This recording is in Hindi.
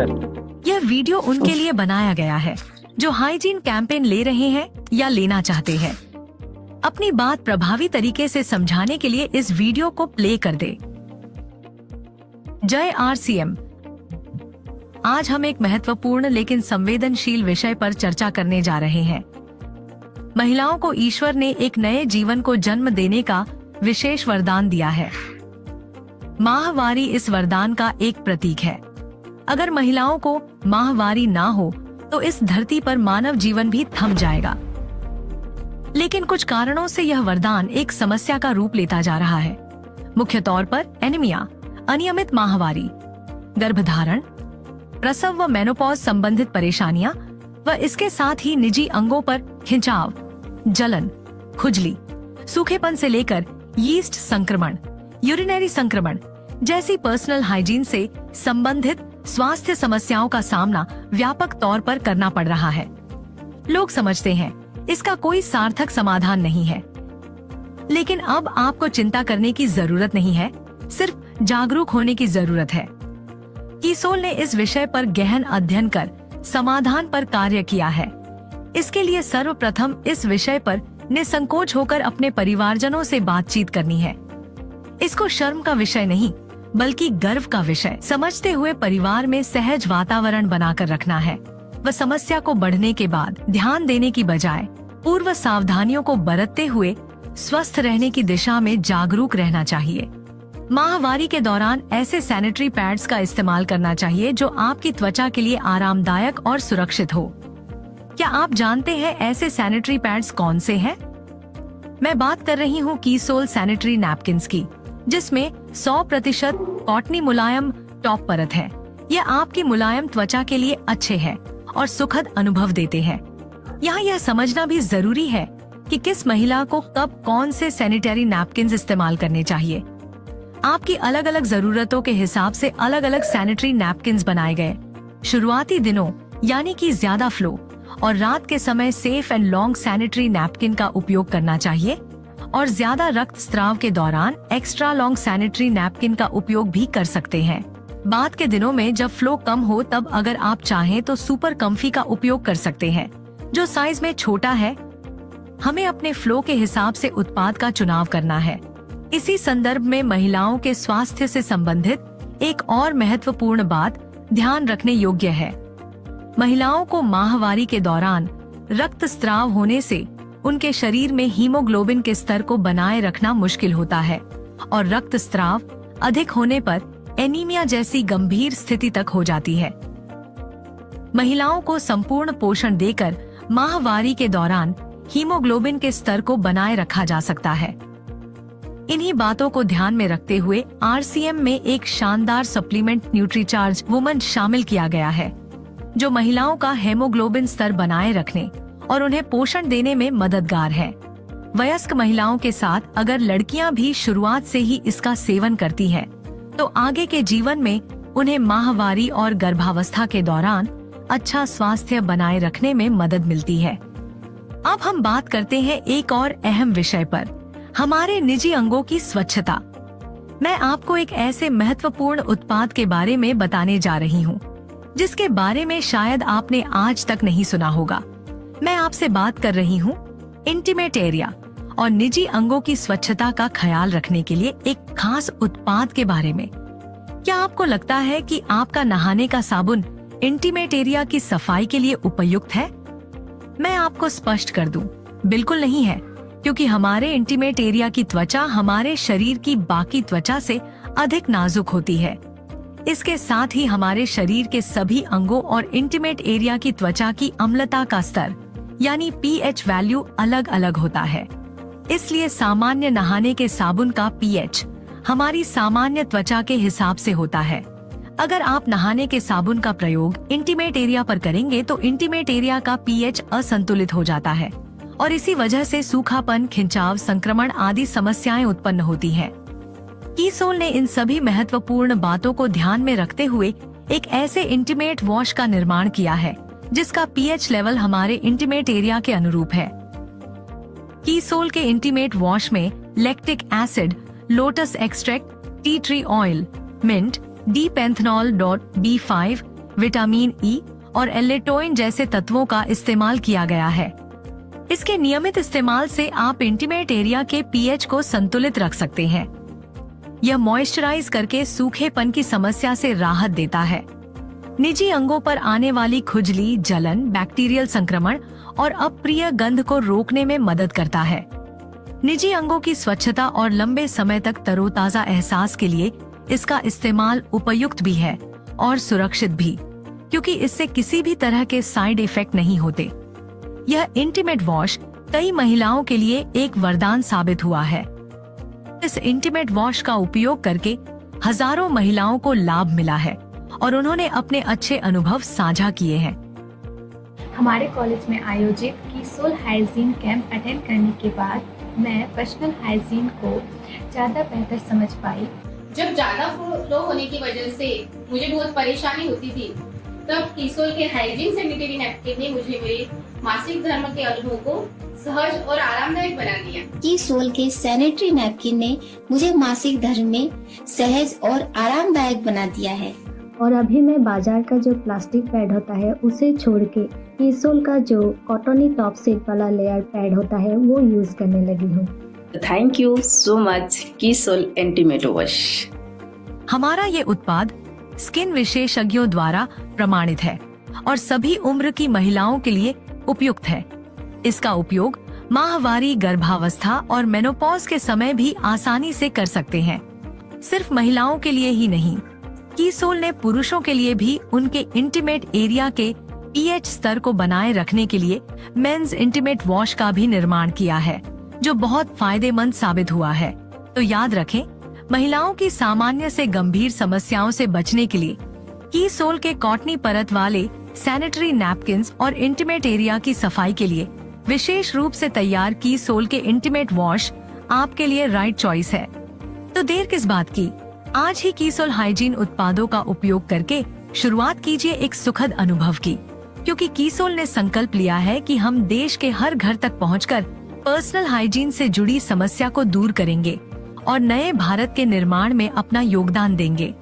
यह वीडियो उनके लिए बनाया गया है जो हाइजीन कैंपेन ले रहे हैं या लेना चाहते हैं। अपनी बात प्रभावी तरीके से समझाने के लिए इस वीडियो को प्ले कर दे। जय RCM। आज हम एक महत्वपूर्ण लेकिन संवेदनशील विषय पर चर्चा करने जा रहे हैं। महिलाओं को ईश्वर ने एक नए जीवन को जन्म देने का विशेष वरदान दिया है। माहवारी इस वरदान का एक प्रतीक है। अगर महिलाओं को माहवारी ना हो तो इस धरती पर मानव जीवन भी थम जाएगा। लेकिन कुछ कारणों से यह वरदान एक समस्या का रूप लेता जा रहा है। मुख्य तौर पर एनीमिया, अनियमित माहवारी, गर्भधारण, प्रसव व मेनोपॉज संबंधित परेशानियां व इसके साथ ही निजी अंगों पर खिंचाव, जलन, खुजली, सूखेपन से लेकर यीस्ट संक्रमण, यूरिनरी संक्रमण जैसी पर्सनल हाइजीन से संबंधित स्वास्थ्य समस्याओं का सामना व्यापक तौर पर करना पड़ रहा है। लोग समझते हैं इसका कोई सार्थक समाधान नहीं है, लेकिन अब आपको चिंता करने की जरूरत नहीं है, सिर्फ जागरूक होने की जरूरत है। कीसोल ने इस विषय पर गहन अध्ययन कर समाधान पर कार्य किया है। इसके लिए सर्वप्रथम इस विषय पर निसंकोच होकर अपने परिवारजनों से बातचीत करनी है। इसको शर्म का विषय नहीं बल्कि गर्व का विषय समझते हुए परिवार में सहज वातावरण बनाकर रखना है व समस्या को बढ़ने के बाद ध्यान देने की बजाय पूर्व सावधानियों को बरतते हुए स्वस्थ रहने की दिशा में जागरूक रहना चाहिए। माहवारी के दौरान ऐसे सैनिटरी पैड्स का इस्तेमाल करना चाहिए जो आपकी त्वचा के लिए आरामदायक और सुरक्षित हो। क्या आप जानते हैं ऐसे सैनिटरी पैड्स कौन से हैं? मैं बात कर रही हूँ कीसोल सैनिटरी नैपकिन्स की, जिसमें 100% कॉटनी मुलायम टॉप परत है। यह आपकी मुलायम त्वचा के लिए अच्छे हैं और सुखद अनुभव देते हैं। यहाँ यह समझना भी जरूरी है कि किस महिला को कब कौन से सैनिटरी नैपकिन्स इस्तेमाल करने चाहिए। आपकी अलग अलग जरूरतों के हिसाब से अलग अलग सैनिटरी नैपकिन्स बनाए गए। शुरुआती दिनों यानी कि ज्यादा फ्लो और रात के समय safe and long sanitary napkin का उपयोग करना चाहिए और ज्यादा रक्तस्राव के दौरान एक्स्ट्रा लॉन्ग सैनिटरी नैपकिन का उपयोग भी कर सकते हैं। बाद के दिनों में जब फ्लो कम हो तब अगर आप चाहें तो सुपर कम्फी का उपयोग कर सकते हैं, जो साइज में छोटा है। हमें अपने फ्लो के हिसाब से उत्पाद का चुनाव करना है। इसी संदर्भ में महिलाओं के स्वास्थ्य से संबंधित एक और महत्वपूर्ण बात ध्यान रखने योग्य है। महिलाओं को माहवारी के दौरान रक्तस्राव होने से उनके शरीर में हीमोग्लोबिन के स्तर को बनाए रखना मुश्किल होता है और रक्तस्राव अधिक होने पर एनीमिया जैसी गंभीर स्थिति तक हो जाती है। महिलाओं को संपूर्ण पोषण देकर माहवारी के दौरान हीमोग्लोबिन के स्तर को बनाए रखा जा सकता है। इन्हीं बातों को ध्यान में रखते हुए RCM में एक शानदार सप्लीमेंट न्यूट्रीचार्ज वुमन शामिल किया गया है, जो महिलाओं का हेमोग्लोबिन स्तर बनाए रखने और उन्हें पोषण देने में मददगार है। वयस्क महिलाओं के साथ अगर लड़कियां भी शुरुआत से ही इसका सेवन करती हैं, तो आगे के जीवन में उन्हें माहवारी और गर्भावस्था के दौरान अच्छा स्वास्थ्य बनाए रखने में मदद मिलती है। अब हम बात करते हैं एक और अहम विषय पर, हमारे निजी अंगों की स्वच्छता। मैं आपको एक ऐसे महत्वपूर्ण उत्पाद के बारे में बताने जा रही हूँ, जिसके बारे में शायद आपने आज तक नहीं सुना होगा। मैं आपसे बात कर रही हूँ इंटीमेट एरिया और निजी अंगों की स्वच्छता का ख्याल रखने के लिए एक खास उत्पाद के बारे में। क्या आपको लगता है कि आपका नहाने का साबुन इंटीमेट एरिया की सफाई के लिए उपयुक्त है? मैं आपको स्पष्ट कर दूं, बिल्कुल नहीं है, क्योंकि हमारे इंटीमेट एरिया की त्वचा हमारे शरीर की बाकी त्वचा से अधिक नाजुक होती है। इसके साथ ही हमारे शरीर के सभी अंगों और इंटीमेट एरिया की त्वचा की अम्लता का स्तर यानी pH वैल्यू अलग अलग होता है। इसलिए सामान्य नहाने के साबुन का pH हमारी सामान्य त्वचा के हिसाब से होता है। अगर आप नहाने के साबुन का प्रयोग इंटीमेट एरिया पर करेंगे तो इंटीमेट एरिया का pH असंतुलित हो जाता है और इसी वजह से सूखापन, खिंचाव, संक्रमण आदि समस्याएं उत्पन्न होती हैं। कीसोल ने इन सभी महत्वपूर्ण बातों को ध्यान में रखते हुए एक ऐसे इंटीमेट वॉश का निर्माण किया है जिसका pH लेवल हमारे इंटीमेट एरिया के अनुरूप है। कीसोल के इंटीमेट वॉश में lactic acid, lotus extract, tea tree oil, mint, डी-पेंथनॉल.B5, विटामिन ई और एलेटोइन जैसे तत्वों का इस्तेमाल किया गया है। इसके नियमित इस्तेमाल से आप इंटीमेट एरिया के पीएच को संतुलित रख सकते हैं। यह मॉइस्चराइज करके सूखेपन की समस्या से राहत देता है। निजी अंगों पर आने वाली खुजली, जलन, बैक्टीरियल संक्रमण और अप्रिय गंध को रोकने में मदद करता है। निजी अंगों की स्वच्छता और लंबे समय तक तरोताजा एहसास के लिए इसका इस्तेमाल उपयुक्त भी है और सुरक्षित भी, क्योंकि इससे किसी भी तरह के साइड इफेक्ट नहीं होते। यह इंटीमेट वॉश कई महिलाओं के लिए एक वरदान साबित हुआ है। इस इंटीमेट वॉश का उपयोग करके हजारों महिलाओं को लाभ मिला है और उन्होंने अपने अच्छे अनुभव साझा किए हैं। हमारे कॉलेज में आयोजित कीसोल हाइजीन कैंप अटेंड करने के बाद मैं पर्सनल हाइजीन को ज़्यादा बेहतर समझ पाई। जब ज़्यादा फ्लो होने की वजह से मुझे बहुत परेशानी होती थी, तब कीसोल के हाइजीन सैनिटरी नैपकिन ने मुझे मेरे मासिक धर्म के अनुभव को सहज और आरामदायक बना दिया। कीसोल के सैनिटरी नैपकिन ने मुझे मासिक धर्म में सहज और आरामदायक बना दिया है। और अभी मैं बाजार का जो प्लास्टिक पैड होता है उसे छोड़ के कीसोल का जो कॉटनी टॉप सीट वाला लेयर पैड होता है वो यूज करने लगी हूँ। थैंक यू सो मच कीसोल इंटीमेट वॉश। हमारा ये उत्पाद स्किन विशेषज्ञों द्वारा प्रमाणित है और सभी उम्र की महिलाओं के लिए उपयुक्त है। इसका उपयोग माहवारी, गर्भावस्था और मेनोपॉज के समय भी आसानी से कर सकते हैं। सिर्फ महिलाओं के लिए ही नहीं, कीसोल ने पुरुषों के लिए भी उनके इंटीमेट एरिया के पीएच स्तर को बनाए रखने के लिए मेंस इंटीमेट वॉश का भी निर्माण किया है, जो बहुत फायदेमंद साबित हुआ है। तो याद रखें, महिलाओं की सामान्य से गंभीर समस्याओं से बचने के लिए कीसोल के कॉटनी परत वाले सैनिटरी नैपकिन्स और इंटीमेट एरिया की सफाई के लिए विशेष रूप से तैयार कीसोल के इंटीमेट वॉश आपके लिए राइट चॉइस है। तो देर किस बात की, आज ही कीसोल हाइजीन उत्पादों का उपयोग करके शुरुआत कीजिए एक सुखद अनुभव की, क्योंकि कीसोल ने संकल्प लिया है कि हम देश के हर घर तक पहुंचकर पर्सनल हाइजीन से जुड़ी समस्या को दूर करेंगे और नए भारत के निर्माण में अपना योगदान देंगे।